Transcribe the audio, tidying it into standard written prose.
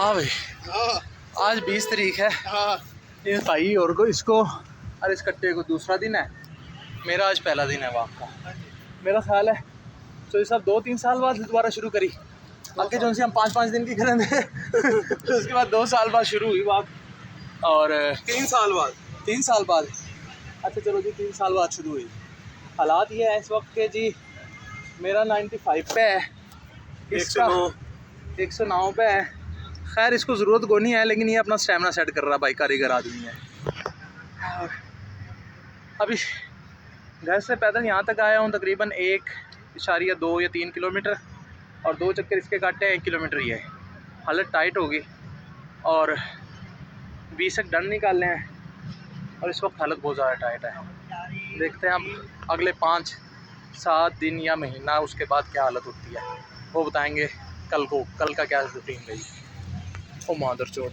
हाँ भाई, आज 20 तारीख है। ये भाई और को इसको और इस कट्टे को दूसरा दिन है, मेरा आज पहला दिन है वहाँ का। मेरा ख्याल है तो ये सब 2-3 साल बाद दोबारा शुरू करी। आगे जो से हम 5-5 दिन की करें तो उसके बाद 2 साल बाद शुरू हुई बात, और 3 साल बाद 3 साल बाद, अच्छा चलो जी 3 साल बाद शुरू हुई। हालात ये है इस वक्त के जी, मेरा 95 पे है, इसका 109 पे है। खैर इसको ज़रूरत को नहीं है, लेकिन ये अपना स्टेमिना सेट कर रहा है भाई, कारीगर आदमी है। और अभी घर से पैदल यहाँ तक आया हूँ तकरीबन 1.2 या 3 किलोमीटर, और 2 चक्कर इसके काटे हैं, 1 किलोमीटर ही है। हालत टाइट होगी और 20 तक डन निकालने हैं, और इस वक्त हालत बहुत ज़्यादा टाइट है। देखते हैं हम अगले 5-7 दिन या महीना उसके बाद क्या हालत होती है, वो बताएंगे कल को, कल का क्या रूटीन रही। ओ मादर चौथ।